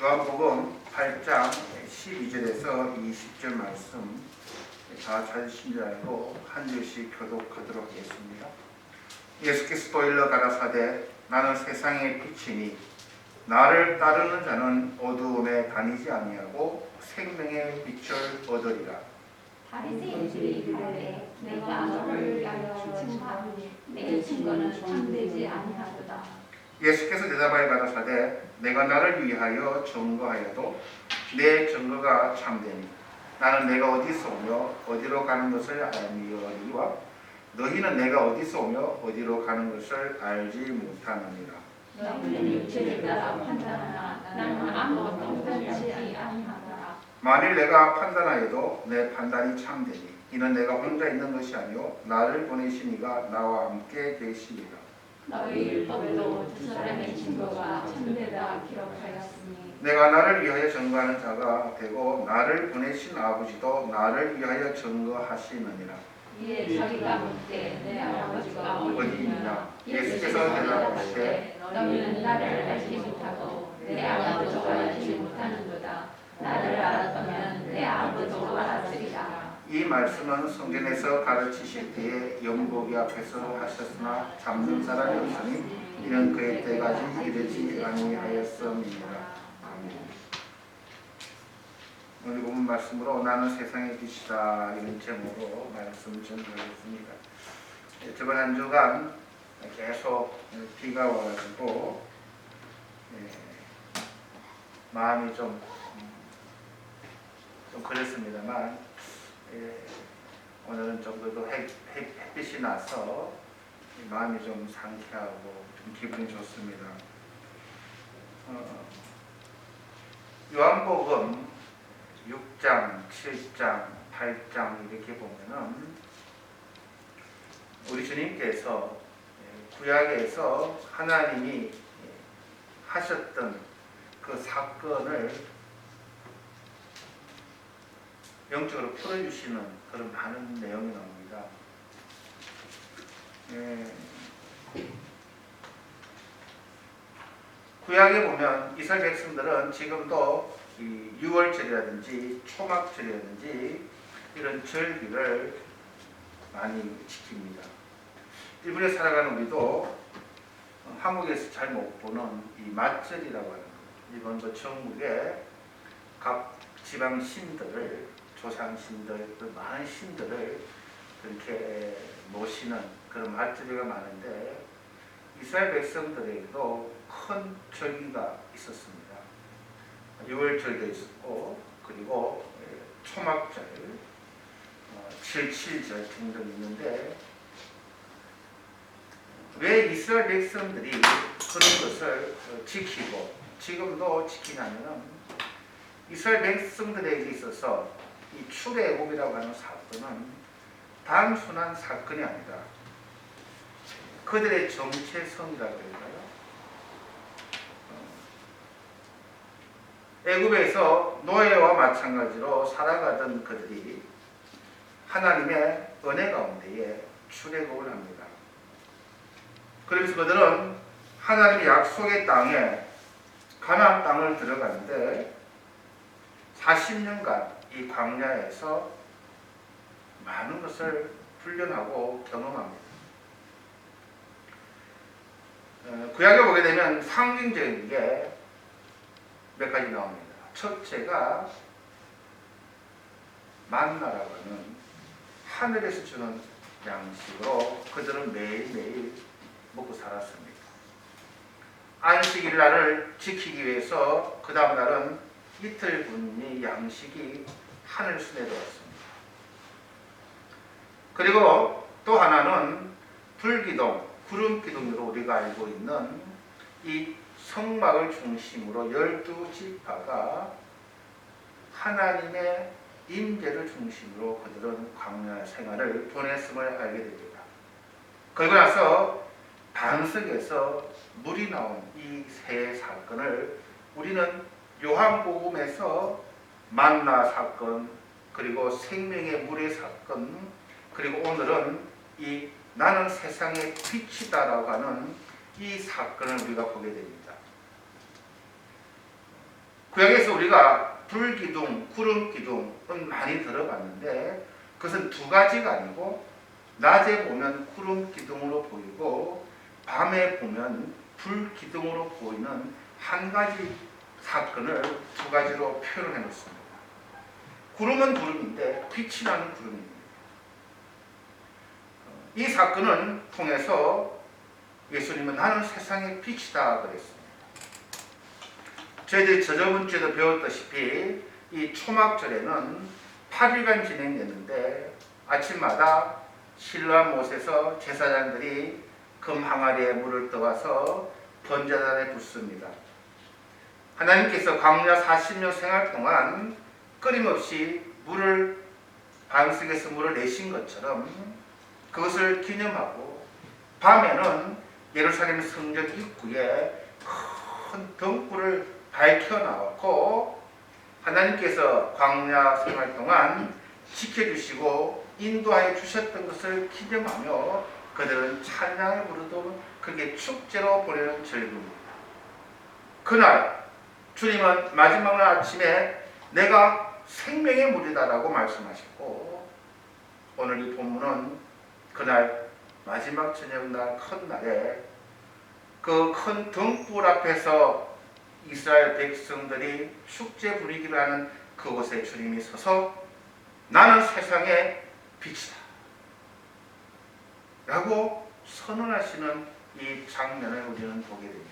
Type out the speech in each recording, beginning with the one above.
요한복음 8장 12절에서 20절 말씀 다 찾으신 줄 알고 한 절씩 교독하도록 하겠습니다. 예수께서 또 일러 가라사대 나는 세상의 빛이니 나를 따르는 자는 어두움에 다니지 아니하고 생명의 빛을 얻으리라. 바리새인들이 이르되 내가 너를 위하여 증거하니 내 증거는 참되지 아니하도다. 예수께서 대답하여 가라사대 내가 나를 위하여 증거하여도 내 증거가 참되니 나는 내가 어디서 오며 어디로 가는 것을 알미어리와 너희는 내가 어디서 오며 어디로 가는 것을 알지 못하느니라. 너희는 육체를 따라 판단하나 나는 아무것도 판단치 아니하노라. 만일 내가 판단하여도 내 판단이 참되니 이는 내가 혼자 있는 것이 아니요 나를 보내신 이가 나와 함께 계시리라. 너희 율법에도 두 사람의 증거가 참되다 기록하였으니 내가 나를 위하여 증거하는 자가 되고 나를 보내신 아버지도 나를 위하여 증거하시느니라. 이에 자기가 묻되 내 아버지가 어디 있느냐? 예수께서 대답하시되 너희는 나를 알지 못하고 내 아버지도 알지 못하는도다. 나를 알았다면 내 아버지도 알았으리라. 이 말씀은 성전에서 가르치실 때에 연복이 앞에서 하셨으나 잡는 사람이 없으니 이는 그의 때까지 이르지 아니하였음이니라. 아멘. 오늘 본 말씀으로 나는 세상의 빛이다 이런 제목으로 말씀 전하겠습니다. 저번 한 주간 계속 비가 와가지고 마음이 좀 그랬습니다만 오늘은 좀 그래도 햇빛이 나서 마음이 좀 상쾌하고 좀 기분이 좋습니다. 요한복음 6장, 7장, 8장 이렇게 보면은 우리 주님께서 구약에서 하나님이 하셨던 그 사건을 영적으로 풀어주시는 그런 많은 내용이 나옵니다. 구약에 보면 이스라엘 백성들은 지금도 이 6월절이라든지 초막절이라든지 이런 절기를 많이 지킵니다. 일본에 살아가는 우리도 한국에서 잘 못 보는 이 맞절이라고 하는 거, 일본도 전국에 각 지방 신들을 조상 신들, 그 많은 신들을 그렇게 모시는 그런 맞절기가 많은데 이스라엘 백성들에게도 큰 절기가 있었습니다. 6월절도 있었고 그리고 초막절, 7.7절 등등 있는데 왜 이스라엘 백성들이 그런 것을 지키고 지금도 지키냐면은 이스라엘 백성들에게 있어서 이 출애굽이라고 하는 사건은 단순한 사건이 아니다. 그들의 정체성이라고 할까요? 애굽에서 노예와 마찬가지로 살아가던 그들이 하나님의 은혜 가운데에 출애굽을 합니다. 그래서 그들은 하나님의 약속의 땅에 가나안 땅을 들어가는데 40년간 이 광야에서 많은 것을 훈련하고 경험합니다. 구약에 보게 되면 상징적인 게 몇 가지 나옵니다. 첫째가 만나라고 하는 하늘에서 주는 양식으로 그들은 매일매일 먹고 살았습니다. 안식일 날을 지키기 위해서 그 다음 날은 이틀 분이 양식이 하늘순에 들어왔습니다. 그리고 또 하나는 불기둥, 구름기둥으로 우리가 알고 있는 이 성막을 중심으로 12지파가 하나님의 임재를 중심으로 그들은 광야 생활을 보냈음을 알게 됩니다. 그리고 나서 반석에서 물이 나온 이 세 사건을 우리는 요한복음에서 만나 사건, 그리고 생명의 물의 사건, 그리고 오늘은 이 나는 세상의 빛이다라고 하는 이 사건을 우리가 보게 됩니다. 구약에서 우리가 불기둥, 구름기둥은 많이 들어봤는데 그것은 두 가지가 아니고 낮에 보면 구름기둥으로 보이고 밤에 보면 불기둥으로 보이는 한 가지 사건을 두 가지로 표현해 놓습니다. 구름은 구름인데 빛이 나는 구름입니다. 이 사건을 통해서 예수님은 나는 세상의 빛이다 그랬습니다. 저희들이 저번 주에도 배웠다시피 이 초막절에는 8일간 진행됐는데 아침마다 실로암 못에서 제사장들이 금 항아리에 물을 떠와서 번제단에 붓습니다. 하나님께서 광야 40년 생활 동안 끊임없이 물을 반석에서 물을 내신 것처럼 그것을 기념하고 밤에는 예루살렘 성전 입구에 큰 등불을 밝혀놓고 하나님께서 광야 생활 동안 지켜주시고 인도하여 주셨던 것을 기념하며 그들은 찬양을 부르도 그게 축제로 보내는 절기입니다. 그날 주님은 마지막 날 아침에 내가 생명의 물이다라고 말씀하셨고 오늘 이 본문은 그날 마지막 저녁날 큰 날에 그 큰 등불 앞에서 이스라엘 백성들이 축제 분위기를 하는 그곳에 주님이 서서 나는 세상의 빛이다 라고 선언하시는 이 장면을 우리는 보게 됩니다.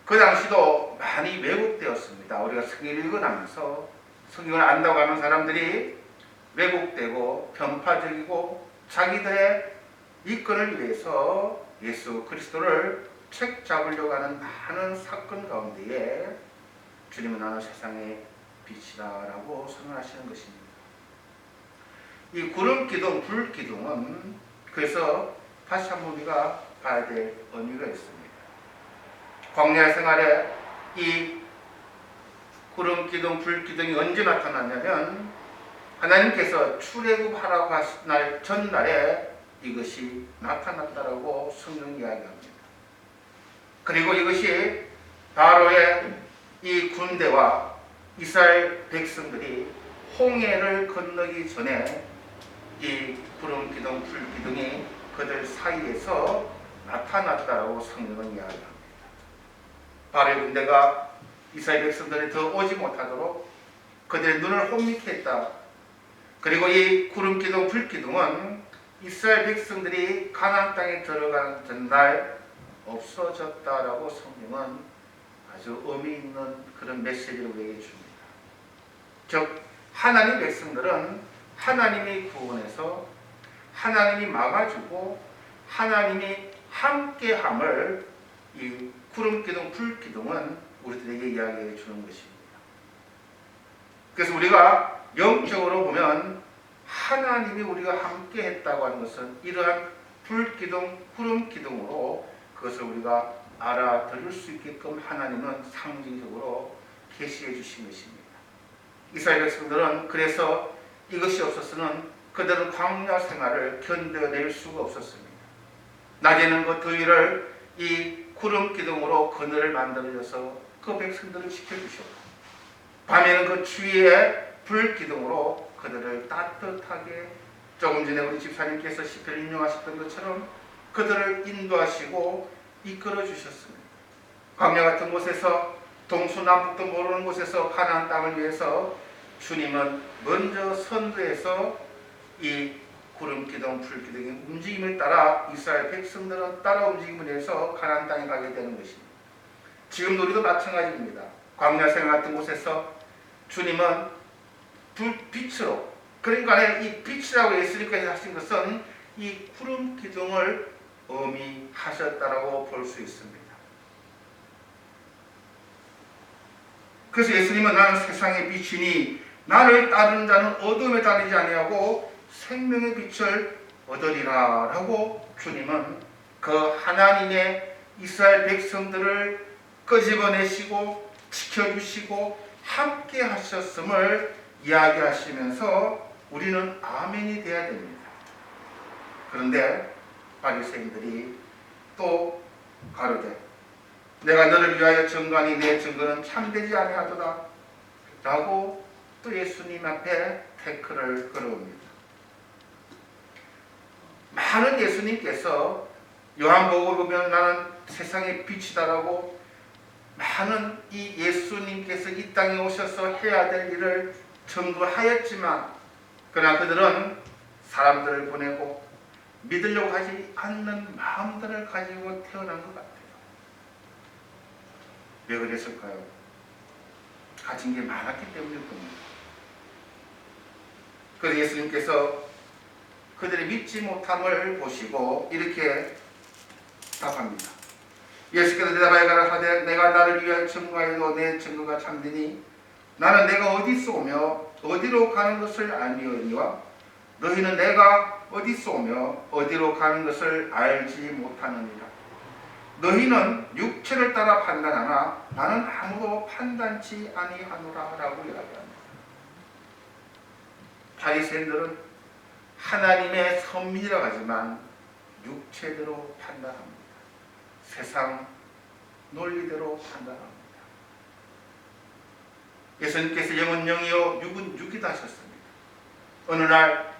그 당시도 많이 왜곡되었습니다. 우리가 성경을 읽어나면서 성경을 안다고 하는 사람들이 왜곡되고 편파적이고 자기들의 이권을 위해서 예수 그리스도를 책 잡으려고 하는 많은 사건 가운데에 주님은 나는 세상의 빛이다라고 선언하시는 것입니다. 이 구름기둥, 불기둥은 그래서 다시 한번 우리가 봐야 될 의미가 있습니다. 광야 생활에 이 구름기둥, 불기둥이 언제 나타났냐면 하나님께서 출애굽하라고 하신 날 전날에 이것이 나타났다라고 성경이 이야기합니다. 그리고 이것이 바로의 이 군대와 이스라엘 백성들이 홍해를 건너기 전에 이 구름기둥, 불기둥이 그들 사이에서 나타났다라고 성경은 이야기합니다. 바로의 군대가 이스라엘 백성들이 더 오지 못하도록 그들의 눈을 혼미케 했다. 그리고 이 구름기둥, 불기둥은 이스라엘 백성들이 가나안 땅에 들어가는 전날 없어졌다라고 성경은 아주 의미 있는 그런 메시지를 우리에게 줍니다. 즉 하나님 백성들은 하나님이 구원해서 하나님이 막아주고 하나님이 함께함을 이 구름기둥, 불기둥은 우리들에게 이야기해 주는 것입니다. 그래서 우리가 영적으로 보면 하나님이 우리가 함께 했다고 하는 것은 이러한 불기둥, 구름기둥으로 그것을 우리가 알아들을 수 있게끔 하나님은 상징적으로 계시해 주신 것입니다. 이스라엘 백성들은 그래서 이것이 없었으면 그들은 광야 생활을 견뎌낼 수가 없었습니다. 낮에는 그 더위를 이 구름기둥으로 그늘을 만들어줘서 그 백성들을 지켜주셨고 밤에는 그 주위에 불기둥으로 그들을 따뜻하게 조금 전에 우리 집사님께서 시편 인용하셨던 것처럼 그들을 인도하시고 이끌어 주셨습니다. 광야 같은 곳에서 동서남북도 모르는 곳에서 가나안 땅을 위해서 주님은 먼저 선두에서 이 구름기둥, 불기둥의 움직임을 따라 이스라엘 백성들은 따라 움직임을 해서 가나안 땅에 가게 되는 것입니다. 지금 우리도 마찬가지입니다. 광야 생활 같은 곳에서 주님은 빛으로, 그러니까 이 빛이라고 예수님께서 하신 것은 이 구름기둥을 의미하셨다라고 볼 수 있습니다. 그래서 예수님은 나는 세상의 빛이니 나를 따르는 자는 어둠에 다니지 아니하고 생명의 빛을 얻으리라 라고 주님은 그 하나님의 이스라엘 백성들을 끄집어내시고 지켜주시고 함께 하셨음을 이야기하시면서 우리는 아멘이 되어야 됩니다. 그런데 바리새인들이 또 가로되 내가 너를 위하여 증거하니 내 증거는 참되지 아니하도다 라고 또 예수님 앞에 태클을 걸어옵니다. 많은 예수님께서 요한복음을 보면 나는 세상의 빛이다라고 많은 이 예수님께서 이 땅에 오셔서 해야 될 일을 전부하였지만 그러나 그들은 사람들을 보내고 믿으려고 하지 않는 마음들을 가지고 태어난 것 같아요. 왜 그랬을까요? 가진 게 많았기 때문일 겁니다. 그래서 예수님께서 그들의 믿지 못함을 보시고 이렇게 답합니다. 예수께서 대답하여 가라사대 내가 나를 위하여 증거하여도 내 증거가 참되니 나는 내가 어디서 오며 어디로 가는 것을 알미오니와 너희는 내가 어디서 오며 어디로 가는 것을 알지 못하느니라. 너희는 육체를 따라 판단하나 나는 아무도 판단치 아니하노라 라고 이야기합니다. 바리새인들은 하나님의 섭리라고 하지만 육체대로 판단합니다. 세상 논리대로 판단합니다. 예수님께서 영은 영이요 육은 육이다 하셨습니다. 어느 날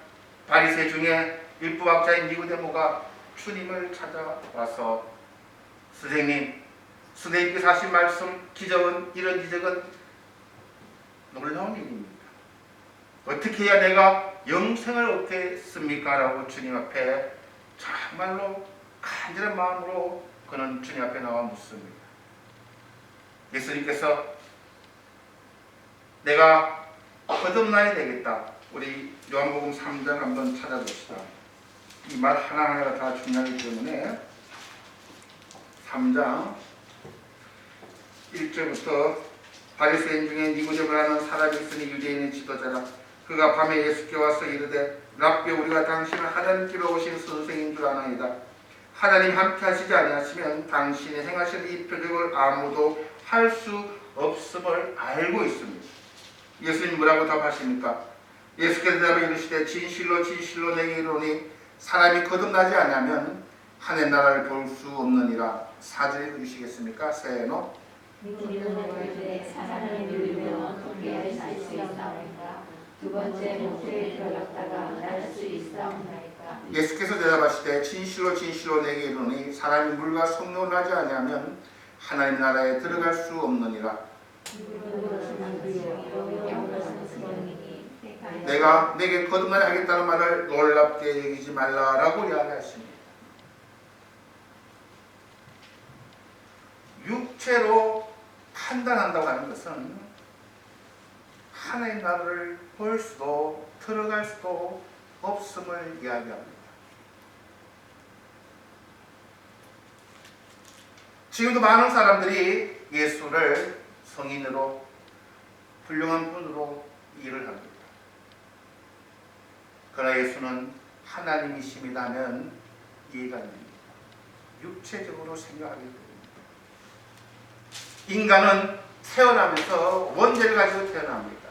바리새 중에 율법학자인 니고데모가 주님을 찾아와서 선생님께서 하신 말씀 기적은 이런 기적은 놀라운 일입니다. 어떻게 해야 내가 영생을 얻겠습니까? 라고 주님 앞에 정말로 간절한 마음으로 그는 주님 앞에 나와 묻습니다. 예수님께서 내가 거듭나야 되겠다. 우리 요한복음 3장 한번 찾아봅시다. 이 말 하나하나가 다 중요하기 때문에 3장 1절부터 바리새인 중에 니고데모라는 사람이 있으니 유대인의 지도자라. 그가 밤에 예수께 와서 이르되 랍비 우리가 당신은 하나님께로 오신 선생인 줄 아나이다. 하나님 함께 하시지 아니하시면 당신이 행하신 이 표적을 아무도 할 수 없음을 알고 있습니다. 예수님 뭐라고 답하십니까? 예수께서 대답하여 이르시되 진실로 진실로 내게 이르노니 사람이 거듭나지 아니하면 하늘 나라를 볼 수 없느니라. 4절 읽어주시겠습니까? 세노 니고데모에게 사람이 누리며 어떻게 할 수 있사오니까 두 번째 목표에 들어갔다가 나갈 수 있사옵나이까. 예수께서 대답하시되 진실로 진실로 내게 이르노니 사람이 물과 성령을 하지 아니하면 하나님 나라에 들어갈 수 없느니라. 내가 내게 거듭나야 하겠다는 말을 놀랍게 여기지 말라라고 이야기하십니다. 육체로 판단한다고 하는 것은 하나님 나라를 볼 수도 들어갈 수도 없음을 이야기합니다. 지금도 많은 사람들이 예수를 성인으로 훌륭한 분으로 일을 합니다. 그러나 예수는 하나님이심이라면 이해가 안 됩니다. 육체적으로 생각하게 됩니다. 인간은 태어나면서 원죄를 가지고 태어납니다.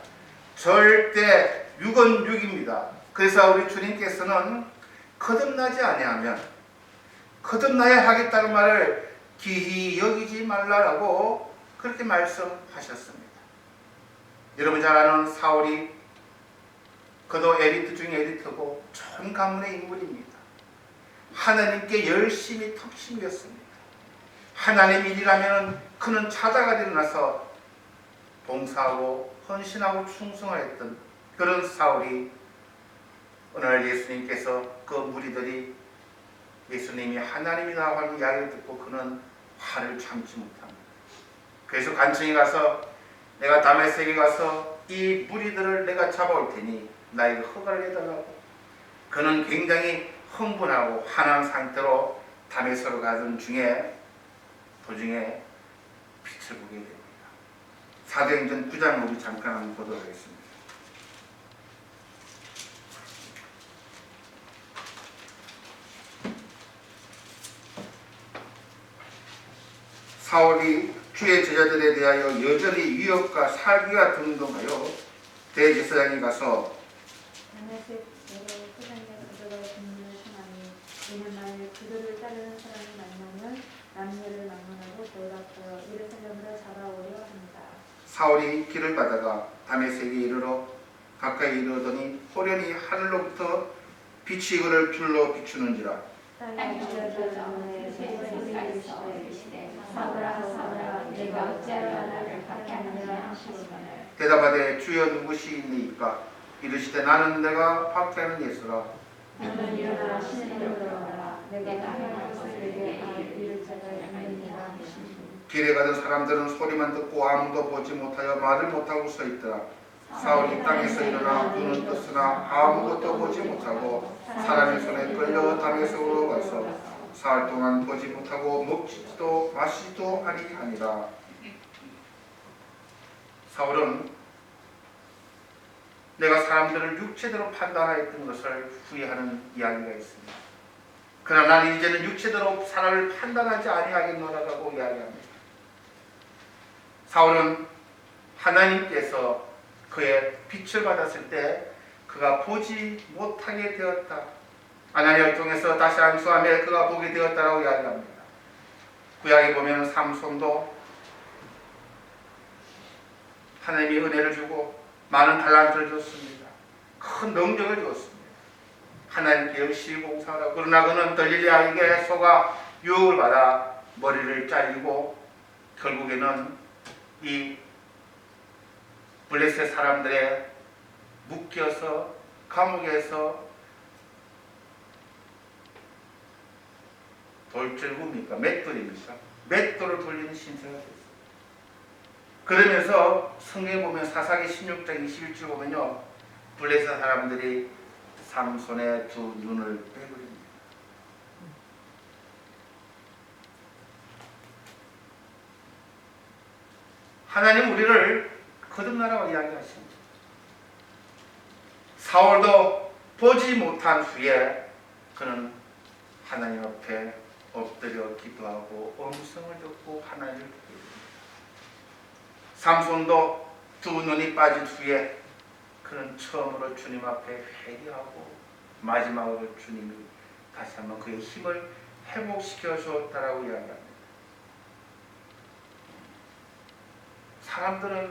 절대 육은 육입니다. 그래서 우리 주님께서는 거듭나지 아니하면 거듭나야 하겠다는 말을 기히 여기지 말라라고 그렇게 말씀하셨습니다. 여러분 잘 아는 사울이 그도 엘리트 중에 엘리트고 좋은 가문의 인물입니다. 하나님께 열심히 턱심이었습니다. 하나님 일이라면 그는 찾아가 일어나서 봉사하고 헌신하고 충성하였던 그런 사울이 어느 날 예수님께서 그 무리들이 예수님이 하나님이라고 하는 이야기를 듣고 그는 화를 참지 못합니다. 그래서 관청에 가서 내가 다메섹에 가서 이 무리들을 내가 잡아올 테니 나에게 허가를 해달라고. 그는 굉장히 흥분하고 화난 상태로 다메섹으로 가던 중에 도중에 빛을 보게 됩니다. 사도행전 9장 우리 잠깐 한번 보도록 하겠습니다. 사울이 주의 제자들에 대하여 여전히 위협과 살기가 등등하여 대제사장에 가서 다메섹 회당에 가져갈 군인을 청하니 이는 만일 그들을 따르는 사람이 만나면 남녀를 막론하고 돌아가여 예루살렘으로 잡아오려 합니다. 사울이 길을 가다가 다메섹에 이르러 가까이 이르더니 호련히 하늘로부터 빛이 그를 불러 비추는지라. 땅에 주저주저 눈에 소리가 있어 이르시되 사울아 사울아 내가 어찌하여 나를 박해하느냐 하시거늘 대답하되 주여 누구시니까? 이르시되 나는 내가 박해하는 예수라. 너는 일어나 시내로 들어가라 내가 행할 것을 내게 이를 자가 있느니라 하시니 길에 가던 사람들은 소리만 듣고 아무도 보지 못하여 말을 못하고 서 있더라. 사울이 땅에서 일어나 눈을 떴으나 아무것도 보지 못하고 사람의 손에 끌려 다메섹으로 가서 사흘 동안 보지 못하고 먹지도 마시지도 아니하니라. 사울은 내가 사람들을 육체대로 판단하였던 것을 후회하는 이야기가 있습니다. 그러나 나는 이제는 육체대로 사람을 판단하지 아니하겠노라라고 이야기합니다. 사울은 하나님께서 그의 빛을 받았을 때 그가 보지 못하게 되었다. 하나님을 통해서 다시 안수함에 그가 보게 되었다라고 이야기합니다. 구약에 보면 삼손도 하나님이 은혜를 주고 많은 달란트를 줬습니다. 큰 능력을 줬습니다. 하나님께 열심히 봉사하라고. 그러나 그는 들릴리아에게 속아 유혹을 받아 머리를 잘리고 결국에는 이 블레셋 사람들의 묶여서 감옥에서 돌줄굽니까? 맷돌입니까? 맷돌을 돌리는 신세가 됐어요. 그러면서 성경에 보면 사사기 16장 21절 보면요, 블레셋 사람들이 삼손의 두 눈을 빼버립니다. 하나님 우리를 거듭나라고 이야기하십니다. 사울도 보지 못한 후에 그는 하나님 앞에 엎드려 기도하고 음성을 듣고 하나님을 부릅니다. 삼손도 두 눈이 빠진 후에 그는 처음으로 주님 앞에 회개하고 마지막으로 주님이 다시 한번 그의 힘을 회복시켜 주었다라고 이야기합니다. 사람들은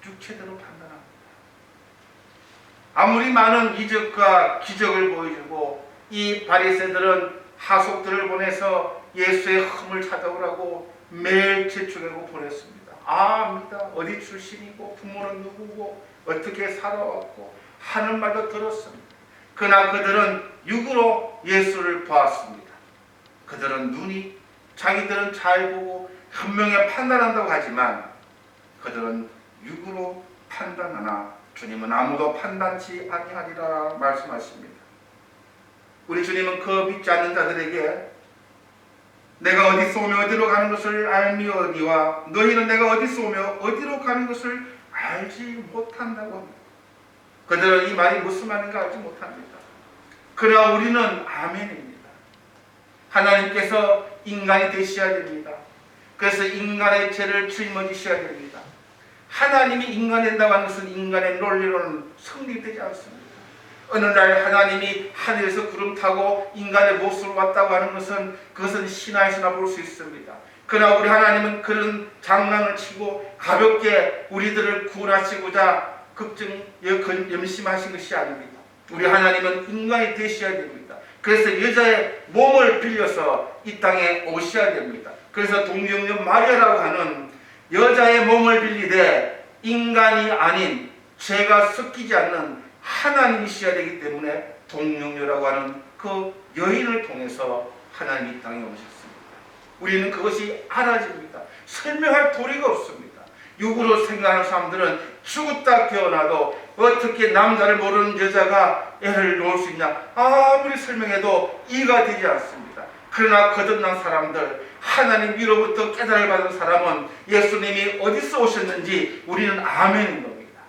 육체대로 판단합니다. 아무리 많은 이적과 기적을 보여주고 이 바리새들은 하속들을 보내서 예수의 흠을 찾아오라고 매일 재촉하고 보냈습니다. 압니다. 어디 출신이고 부모는 누구고 어떻게 살아왔고 하는 말도 들었습니다. 그러나 그들은 육으로 예수를 보았습니다. 그들은 눈이 자기들은 잘 보고 현명히 판단한다고 하지만 그들은 육으로 판단하나 주님은 아무도 판단치 아니하리라 말씀하십니다. 우리 주님은 그 믿지 않는 자들에게 내가 어디서 오며 어디로 가는 것을 알미오니와 너희는 내가 어디서 오며 어디로 가는 것을 알지 못한다고 합니다. 그들은 이 말이 무슨 말인가 알지 못합니다. 그러나 우리는 아멘입니다. 하나님께서 인간이 되셔야 됩니다. 그래서 인간의 죄를 짊어지셔야 됩니다. 하나님이 인간이 된다고 하는 것은 인간의 논리로는 성립되지 않습니다. 어느 날 하나님이 하늘에서 구름 타고 인간의 모습으로 왔다고 하는 것은 그것은 신화에서나 볼 수 있습니다. 그러나 우리 하나님은 그런 장난을 치고 가볍게 우리들을 구원하시고자 염심하신 것이 아닙니다. 우리 하나님은 인간이 되셔야 됩니다. 그래서 여자의 몸을 빌려서 이 땅에 오셔야 됩니다. 그래서 동정녀 마리아라고 하는 여자의 몸을 빌리되 인간이 아닌 죄가 섞이지 않는 하나님이셔야 되기 때문에 동정녀라고 하는 그 여인을 통해서 하나님이 이 땅에 오셨습니다. 우리는 그것이 알아집니다. 설명할 도리가 없습니다. 육으로 생각하는 사람들은 죽었다 깨어나도 어떻게 남자를 모르는 여자가 애를 놓을 수 있냐 아무리 설명해도 이해가 되지 않습니다. 그러나 거듭난 사람들, 하나님 위로부터 깨달음을 받은 사람은 예수님이 어디서 오셨는지 우리는 아멘인 겁니다.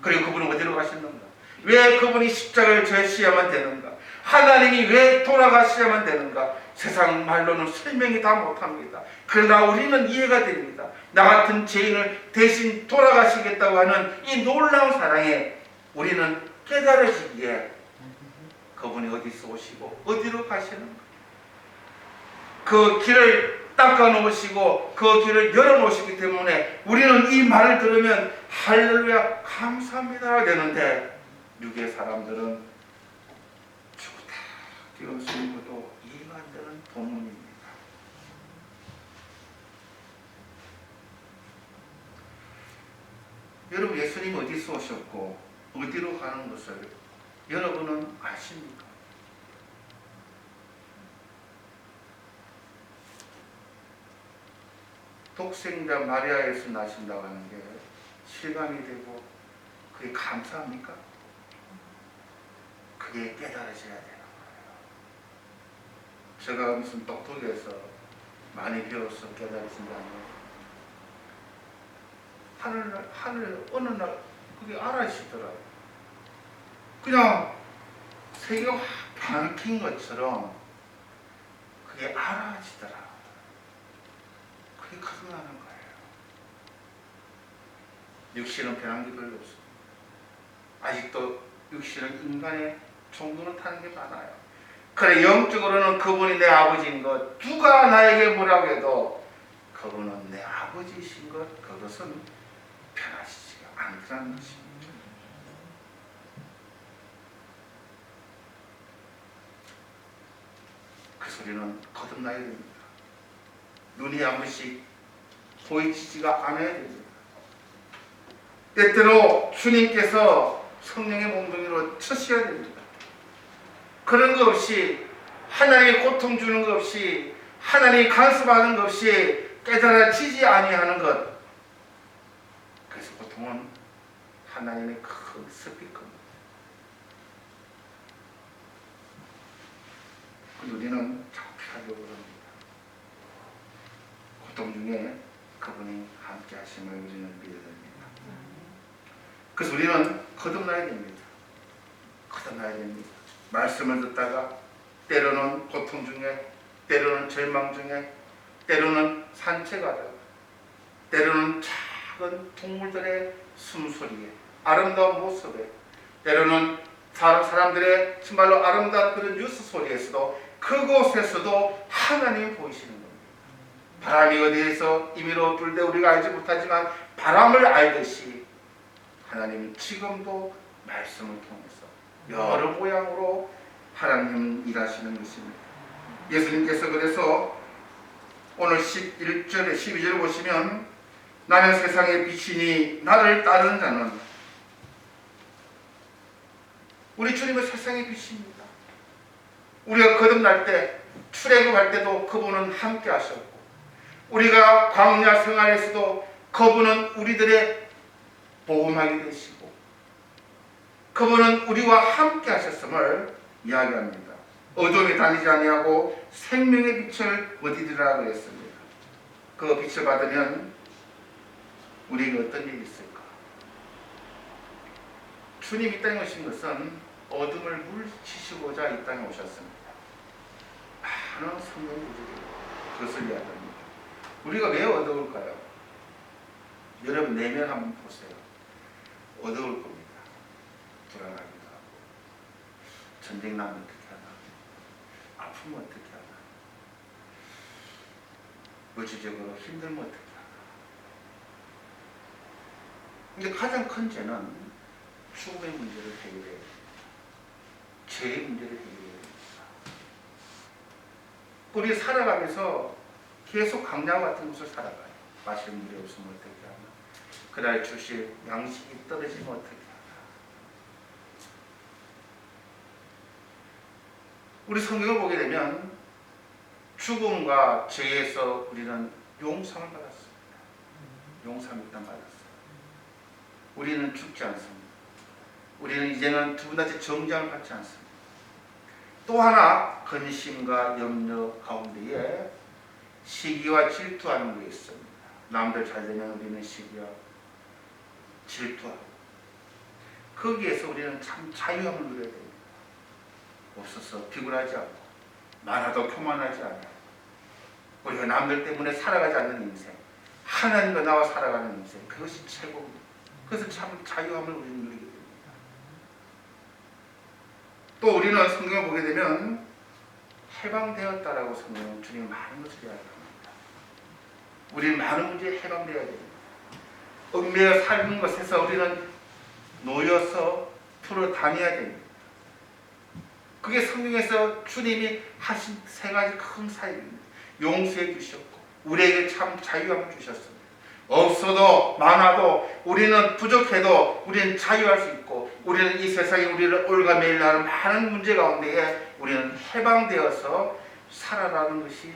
그리고 그분은 어디로 가셨는가? 왜 그분이 십자가를 져야만 되는가? 하나님이 왜 돌아가셔야만 되는가? 세상 말로는 설명이 다 못합니다. 그러나 우리는 이해가 됩니다. 나 같은 죄인을 대신 돌아가시겠다고 하는 이 놀라운 사랑에 우리는 깨달아지기에 그분이 어디서 오시고 어디로 가시는가? 그 길을 닦아 놓으시고 그 길을 열어 놓으시기 때문에 우리는 이 말을 들으면 할렐루야 감사합니다 되는데, 육의 사람들은 죽다 지금 쓰는 것도 이해가 안 되는 본문입니다. 여러분, 예수님 어디서 오셨고 어디로 가는 것을 여러분은 아십니까? 독생자 마리아에서 나신다고 하는 게 실감이 되고 그게 감사합니까? 그게 깨달아져야 되는 거예요. 제가 무슨 똑똑해서 많이 배워서 깨달아진 게 아니에요. 하늘 어느 날 그게 알아지더라고요. 그냥 세계가 확 변킨 것처럼 그게 알아지더라. 그게 거듭나는 거예요. 육신은 변한 게 별로 없어요. 아직도 육신은 인간의 종도는 타는 게 많아요. 그래, 영적으로는 그분이 내 아버지인 것, 누가 나에게 뭐라고 해도 그분은 내 아버지이신 것, 그것은 변하시지가 않다는 것입니다. 그 소리는 거듭나야 됩니다. 눈이 한 번씩 보이지가 않아야 됩니다. 때때로 주님께서 성령의 몽둥이로 쳐셔야 됩니다. 그런 거 없이, 하나님이 고통 주는 거 없이, 하나님이 간섭하는 거 없이 깨달아지지 아니하는 것, 그래서 고통은 하나님의 큰 스피커입니다. 우리는 자꾸 피하려고 합니다. 고통 중에 그분이 함께 하심을 우리는 믿어야 됩니다. 그래서 우리는 거듭나야 됩니다. 거듭나야 됩니다. 말씀을 듣다가 때로는 고통 중에, 때로는 절망 중에, 때로는 산책하다가, 때로는 작은 동물들의 숨소리에, 아름다운 모습에, 때로는 사람들의 정말로 아름다운 그런 뉴스 소리에서도, 그곳에서도 하나님이 보이시는 겁니다. 바람이 어디에서 임의로 불 때 우리가 알지 못하지만 바람을 알듯이 하나님은 지금도 말씀을 통해서 여러 모양으로 하나님은 일하시는 것입니다. 예수님께서 그래서 오늘 11절에 12절을 보시면, 나는 세상의 빛이니 나를 따르는 자는, 우리 주님은 세상의 빛입니다. 우리가 거듭날 때, 출애굽할 때도 그분은 함께 하셨고, 우리가 광야 생활에서도 그분은 우리들의 보호막이 되시고, 그분은 우리와 함께 하셨음을 이야기합니다. 어둠에 다니지 아니하고 생명의 빛을 얻으리라 그랬습니다. 그 빛을 받으면 우리에게 어떤 일이 있을까? 주님 이 땅에 오신 것은 어둠을 물리치시고자 이 땅에 오셨습니다. 많은 성경 구절이 그것을 이야기합니다. 우리가 왜 어두울까요? 여러분 내면 한번 보세요. 어두울 겁니다. 불안하기도 하고, 전쟁 나면 어떻게 하나, 아프면 어떻게 하나, 물질적으로 힘들면 어떻게 하나. 근데 가장 큰 죄는 죽음의 문제를 해결해야 됩니다. 죄의 문제를 해결해야 됩니다. 우리 살아가면서 계속 강약 같은 곳을 살아가요. 마실 물이 없으면 어떻게 하나, 그날 주실 양식이 떨어지면 어떻게 하나. 우리 성경을 보게 되면 죽음과 죄에서 우리는 용서를 받았습니다. 용서를 일단 받았어요. 우리는 죽지 않습니다. 우리는 이제는 두 분한테 정죄를 받지 않습니다. 또 하나, 근심과 염려 가운데에 시기와 질투하는 게 있습니다. 남들 잘 되면 우리는 시기하고 질투하고, 거기에서 우리는 참 자유함을 누려야 됩니다. 없어서 비굴하지 않고, 많아도 교만하지 않고, 우리가 남들 때문에 살아가지 않는 인생, 하나님과 나와 살아가는 인생, 그것이 최고입니다. 그래서 참 자유함을 우리는 누리게 됩니다. 또 우리는 성경을 보게 되면 해방되었다라고 성경은 주님 많은 것을 이야기합니다. 우리는 많은 문제에 해방되어야 됩니다. 얽매여 살는 것에서 우리는 놓여서 풀어 다녀야 됩니다. 그게 성경에서 주님이 하신 세 가지 큰 사역입니다. 용서해 주셨고 우리에게 참 자유함을 주셨습니다. 없어도 많아도 우리는 부족해도 우리는 자유할 수 있고 우리는 이 세상에 우리를 올가매일하는 많은 문제 가운데에 우리는 해방되어서 살아가는 것이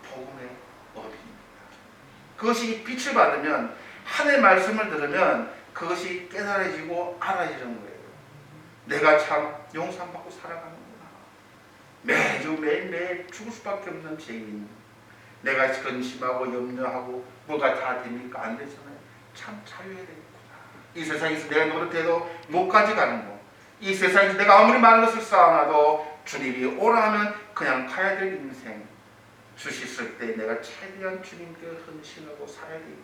복음의 법입니다. 그것이 빛을 받으면 하나님의 말씀을 들으면 그것이 깨달아지고 알아지는 거예요. 내가 참 용서받고 살아가는구나. 매주 매일매일 죽을 수밖에 없는 죄인. 내가 근심하고 염려하고 뭐가 다 됩니까? 안 되잖아요. 참 자유해야 되겠구나. 이 세상에서 내가 노릇해도 못 가져가는 거. 이 세상에서 내가 아무리 많은 것을 쌓아놔도 주님이 오라 하면 그냥 가야 될 인생. 주셨을 때 내가 최대한 주님께 헌신하고 살아야 되고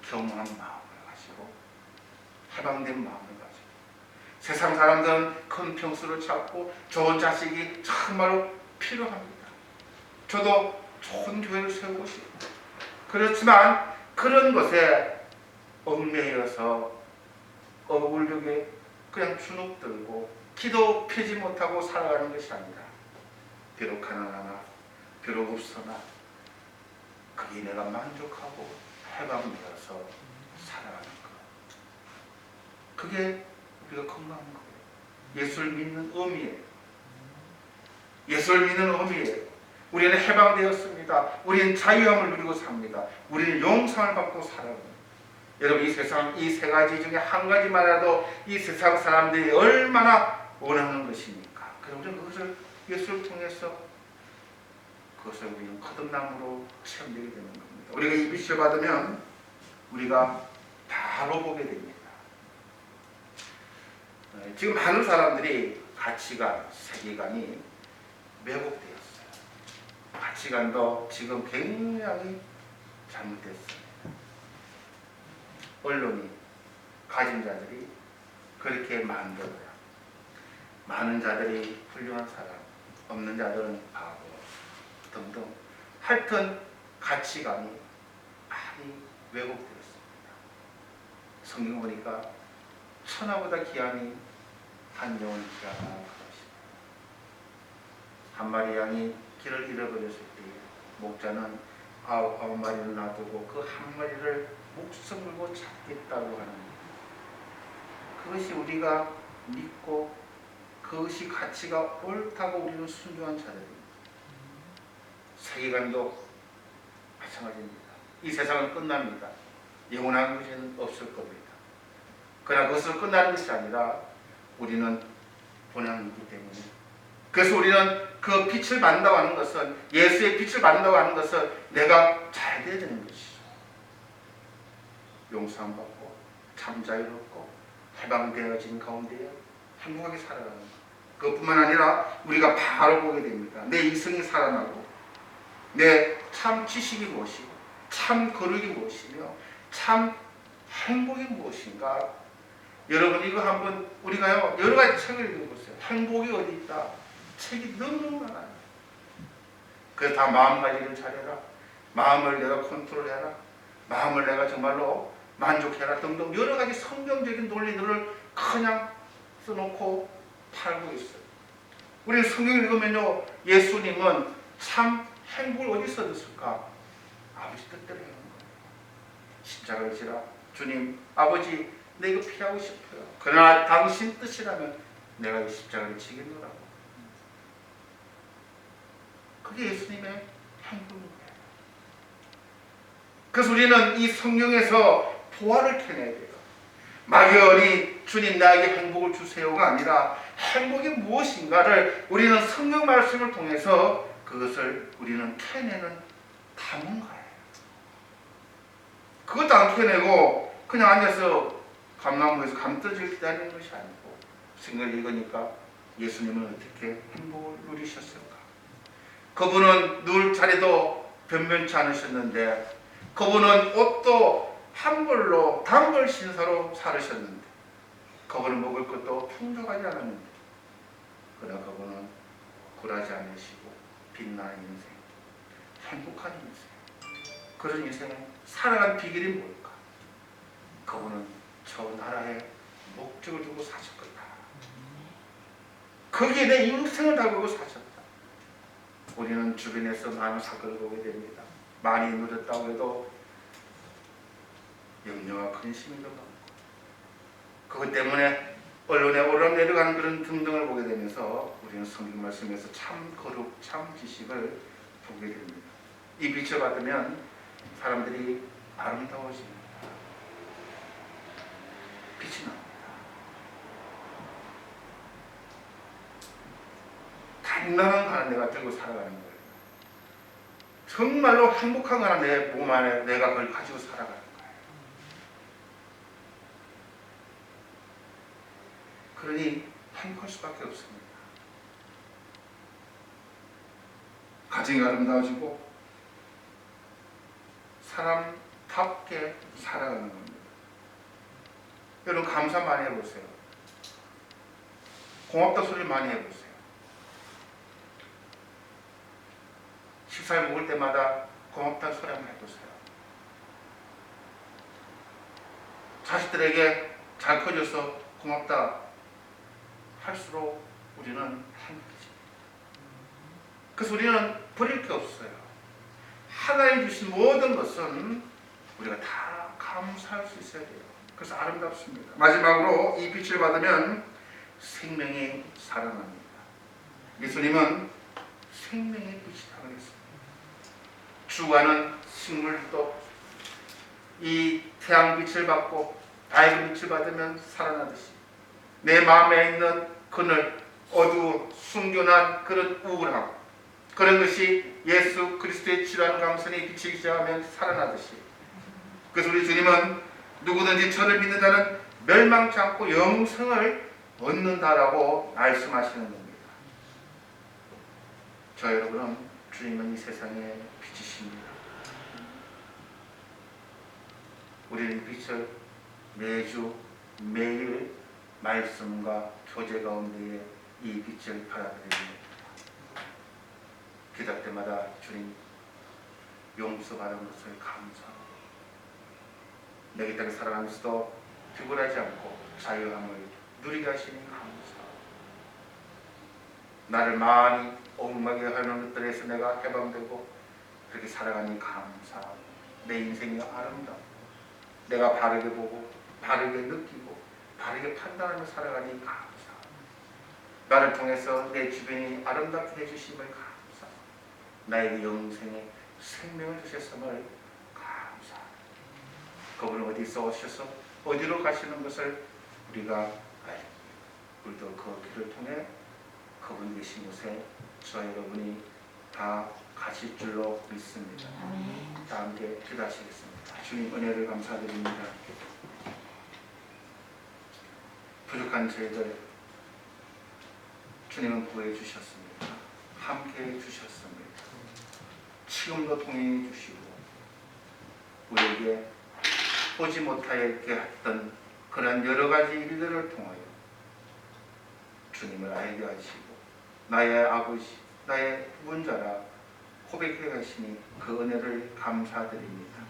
경험한 마음을 가지고 해방된 마음을 가지고 세상 사람들은 큰 평수를 찾고 좋은 자식이 정말로 필요합니다. 저도 좋은 교회를 세우고 싶어요. 그렇지만 그런 것에 얽매여서 억울하게 그냥 주눅들고 기도 펴지 못하고 살아가는 것이 아니라 비록 가난하나 비록 없으나 그게 내가 만족하고 해방되어서 살아가는 것. 그게 우리가 건강한 거예요. 예수를 믿는 의미예요. 예수를 믿는 의미예요. 우리는 해방되었습니다. 우리는 자유함을 누리고 삽니다. 우리는 용서를 받고 살아갑니다. 여러분 이 세상 이 세 가지 중에 한 가지만이라도 이 세상 사람들이 얼마나 원하는 것입니까? 그럼 우리는 그것을 예수를 통해서 그것을 우리는 거듭남으로 체험되게 되는 겁니다. 우리가 이 빛을 받으면 우리가 바로 보게 됩니다. 지금 많은 사람들이 가치관, 세계관이 왜곡되었어요. 가치관도 지금 굉장히 잘못됐습니다. 언론이 가진 자들이 그렇게 만들어요. 많은 자들이 훌륭한 사람, 없는 자들은 바보 등등. 하여튼 가치관이 많이 왜곡되었습니다. 성경 보니까 천하보다 귀하니 한 영혼이 귀하다 그러십니다. 한 마리 양이 길을 잃어버렸을 때 목자는 9마리를 놔두고 그 한 마리를 목숨 걸고 찾겠다고 하는 그것이 우리가 믿고 그것이 가치가 옳다고 우리는 순종한 자들입니다. 세계관도 마찬가지입니다. 이 세상은 끝납니다. 영원한 것은 없을 겁니다. 그러나 그것은 끝나는 것이 아니라 우리는 본향이기 때문에 그래서 우리는 그 빛을 받는다고 하는 것은 예수의 빛을 받는다고 하는 것은 내가 잘 돼야 되는 것이죠. 용서받고 참 자유롭고 해방되어진 가운데에 행복하게 살아가는 것. 그것뿐만 아니라 우리가 바로 보게 됩니다. 내 이성이 살아나고 내 참 지식이 무엇이고 참 거룩이 무엇이며 참 행복이 무엇인가. 여러분 이거 한번 우리가요 여러 가지 책을 읽어보세요. 행복이 어디 있다. 책이 너무 많아요. 그래서 다 마음가짐을 잘해라. 마음을 내가 컨트롤해라. 마음을 내가 정말로 만족해라 등등 여러 가지 성경적인 논리들을 그냥 써놓고 팔고 있어요. 우리는 성경을 읽으면요 예수님은 참 행복을 어디서 얻었을까? 아버지 뜻대로 하는 거예요. 십자가를 지라. 주님 아버지 내가 이거 피하고 싶어요. 그러나 당신 뜻이라면 내가 이 십자가를 지겠노라고. 그게 예수님의 행복입니다. 그래서 우리는 이 성경에서 보화를 캐내야 돼요. 막연히 주님 나에게 행복을 주세요가 아니라 행복이 무엇인가를 우리는 성경 말씀을 통해서 그것을 우리는 캐내는 탐험가예요. 그것도 안 캐내고 그냥 앉아서 감나무에서 감떨어질 기다리는 것이 아니고 성경을 읽으니까 예수님은 어떻게 행복을 누리셨을까? 그분은 누울 자리도 변변치 않으셨는데 그분은 옷도 한 벌로 단벌 신사로 살으셨는데 그분은 먹을 것도 풍족하지 않았는데 그러나 그분은 굴하지 않으시고 빛나는 인생, 행복한 인생. 그런 인생에 살아간 비결이 뭘까? 그분은 저 나라에 목적을 두고 사셨구나. 거기에 내 인생을 다 걸고 사셨다. 우리는 주변에서 많은 사건을 보게 됩니다. 많이 누렸다고 해도 염려와 근심이 더 많고, 그것 때문에 언론에 오르내려가는 그런 등등을 보게 되면서 우리는 성경 말씀에서 참 거룩, 참 지식을 보게 됩니다. 이 빛을 받으면 사람들이 아름다워집니다. 빛이 납니다. 단단한 거 하나 내가 들고 살아가는 거예요. 정말로 행복한 거 하나 내 몸 안에 내가 그걸 가지고 살아가는 거예요. 그러니 행복할 수밖에 없습니다. 가정이 아름다워지고 사람답게 살아가는 겁니다. 여러분 감사 많이 해보세요. 고맙다 소리 많이 해보세요. 식사를 먹을 때마다 고맙다는 소리 한번 해보세요. 자식들에게 잘 커져서 고맙다 할수록 우리는 행복해집니다. 그래서 우리는 버릴 게 없어요. 하나님 주신 모든 것은 우리가 다 감사할 수 있어야 돼요. 그래서 아름답습니다. 마지막으로 이 빛을 받으면 생명이 살아납니다. 예수님은 생명의 빛이라고 했습니다. 주가는 식물도 이 태양빛을 받고 밝은 빛을 받으면 살아나듯이 내 마음에 있는 그늘, 어두운 숨겨난 그런 우울함, 그런 것이 예수 그리스도의 치료하는 강선이 비치기 시작하면 살아나듯이, 그래서 우리 주님은 누구든지 저를 믿는 자는 멸망치 않고 영생을 얻는다라고 말씀하시는 겁니다. 저 여러분은 주님은 이 세상의 빛이십니다. 우리는 빛을 매주 매일 말씀과 교제 가운데에 이 빛을 받아들입니다. 기도할 때마다 주님 용서받은 것을 감사하고 내게 땅에 살아가면서도 피곤하지 않고 자유함을 누리게 하시니 감사하고 나를 많이 엉망하게 하는 것들에서 내가 해방되고 그렇게 살아가니 감사하고 내 인생이 아름답고 내가 바르게 보고 바르게 느끼고 바르게 판단하며 살아가니 감사하고 나를 통해서 내 주변이 아름답게 해주심을 감사하고 나에게 영생의 생명을 주셨음을 감사하고 그분은 어디서 오셔서 어디로 가시는 것을 우리가 알고 우리도 그 길을 통해 그분 계신 곳에 저 여러분이 다 가실 줄로 믿습니다. 다 함께 기도하시겠습니다. 주님 은혜를 감사드립니다. 부족한 저희들 주님은 구해 주셨습니다. 함께 해 주셨습니다. 지금도 통행해 주시고 우리에게 보지 못하게 했던 그런 여러 가지 일들을 통하여 주님을 알게 하시고 나의 아버지, 나의 구원자라 고백해 가시니 그 은혜를 감사드립니다.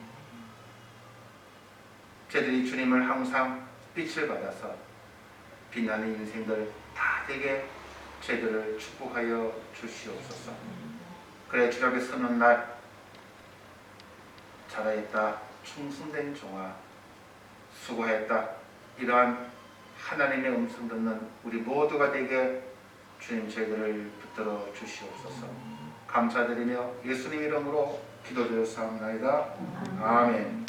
저희들이 주님을 항상 빛을 받아서 빛나는 인생들 다 되게 저희들을 축복하여 주시옵소서. 그래 주 앞에 서는 날 잘하였다 충성된 종아 수고하였다 이러한 하나님의 음성 듣는 우리 모두가 되게 주님 저희들을 붙들어 주시옵소서. 감사드리며 예수님 이름으로 기도드렸사옵나이다. 아멘.